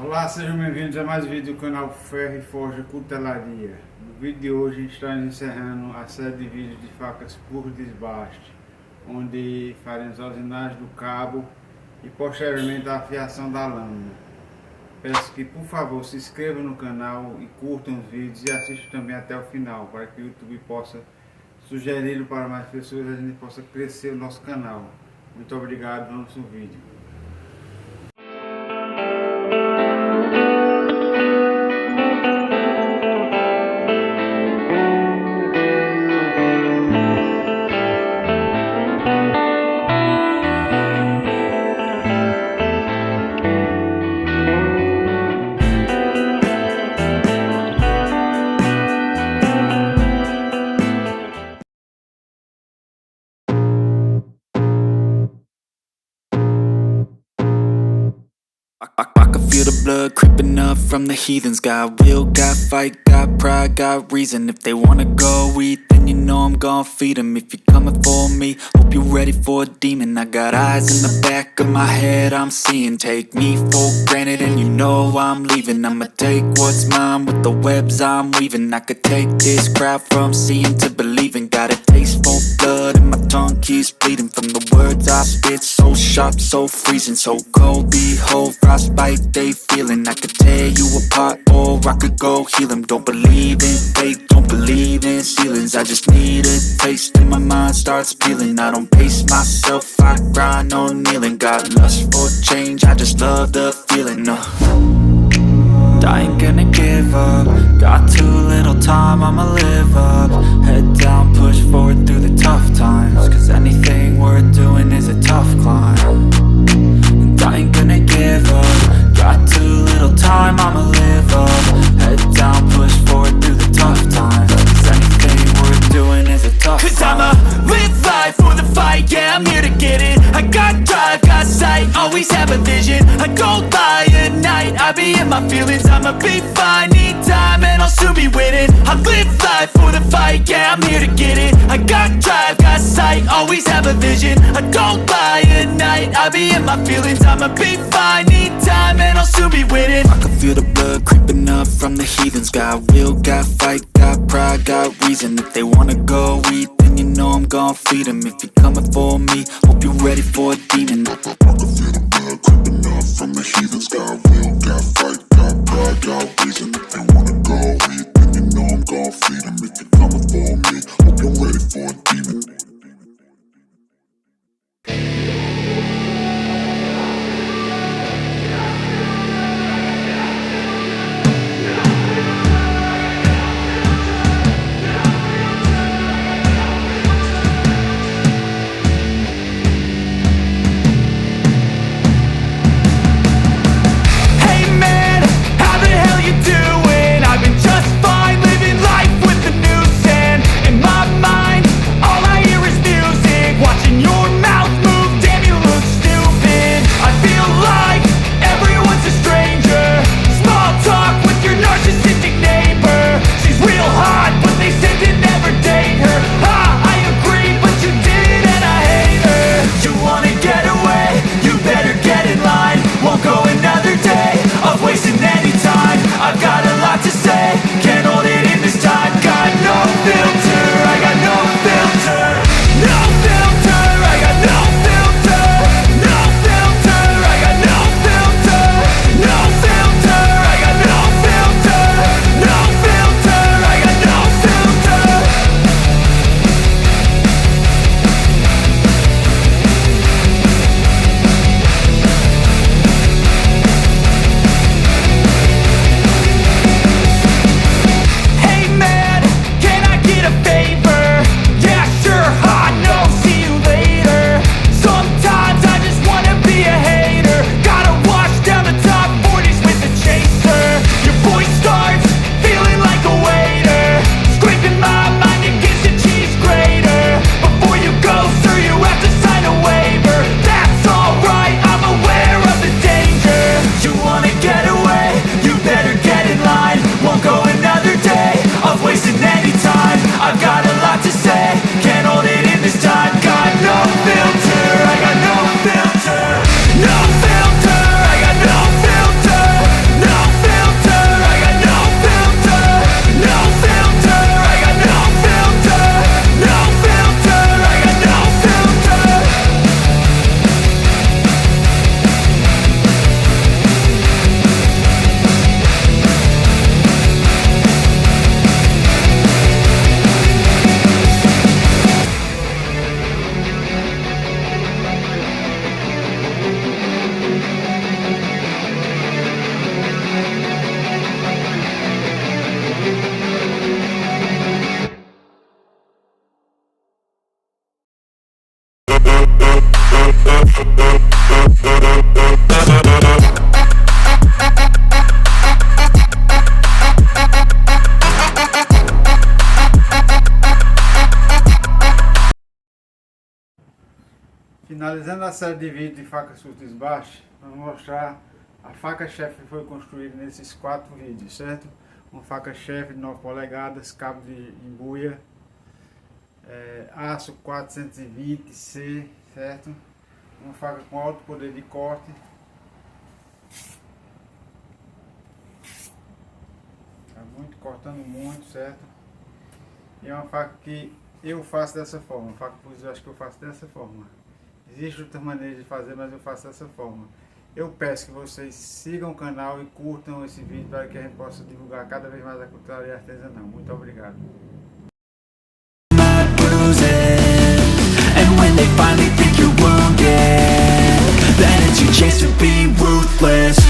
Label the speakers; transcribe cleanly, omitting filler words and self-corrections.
Speaker 1: Olá, sejam bem-vindos a mais um vídeo do canal Ferro e Forja Cutelaria. No vídeo de hoje a gente está encerrando a série de vídeos de facas por desbaste, onde faremos a usinagem do cabo e posteriormente a afiação da lâmina. Peço que por favor se inscrevam no canal e curtam os vídeos e assistam também até o final, para que o YouTube possa sugerir para mais pessoas e a gente possa crescer o nosso canal. Muito obrigado, vamos ao vídeo.
Speaker 2: I can feel the blood creeping up from the heathens. Got will, got fight, got pride, got reason. If they wanna go eat, then you know I'm gon' feed them. If you're coming for me, hope you're ready for a demon. I got eyes in the back of my head, I'm seeing. Take me for granted and you know I'm leaving. I'ma take what's mine with the webs I'm weaving. I could take this crowd from seeing to believing. Got a taste for blood and my tongue keeps bleeding from the words I spit. So sharp, so freezing, so cold. Behold, frostbite they feeling. I could tear you apart or I could go heal them. Don't believe in fate, don't believe in ceilings. I just need a taste and my mind starts peeling. I don't pace myself, I grind on kneeling. Got lust for change, I just love the feeling. I ain't gonna give up. Got too little time, I'ma live up. Head down, push forward through the tough times. Cause anything worth doing is a tough climb. And I ain't gonna give up. Got too little time, I'ma live up. Head down, push forward through the tough times. Cause anything worth doing is a tough climb. Cause I'ma live life for the fight, yeah, I'm here to get it. I got drive, got sight, always have a vision. I don't lie at night, I be in my feelings. I'ma be fine, need time and I'll soon be winning. I live life for the fight, yeah, I'm here to get it. I got drive, got sight, always have a vision. I don't lie at night, I be in my feelings. I'ma be fine, need time and I'll soon be winning. I can feel the blood creeping up from the heathens. Got will, got fight, got pride, got reason. If they wanna go eat, then you know I'm gon' feed them. If you're coming for me, hope you're ready for a demon. I can feel the blood creeping up from the heathens. Got will, got fight, got pride, got reason. If they wanna go eat, then you know I'm gon' feed them. If you're coming for me, hope you're ready for a demon.
Speaker 1: Finalizando a série de vídeos de facas por desbaste, vamos mostrar a faca-chefe que foi construída nesses 4 vídeos, certo? Uma faca-chefe de 9 polegadas, cabo de embuia, aço 420C, certo? Uma faca com alto poder de corte. Tá muito, cortando muito, certo? E é uma faca que eu faço dessa forma, faca por desbaste que eu faço dessa forma. Existem outras maneiras de fazer, mas eu faço dessa forma. Eu peço que vocês sigam o canal e curtam esse vídeo para que a gente possa divulgar cada vez mais a cutelaria artesanal. Muito obrigado.
Speaker 2: And when they finally think you're wounded, then it's your chance to be ruthless.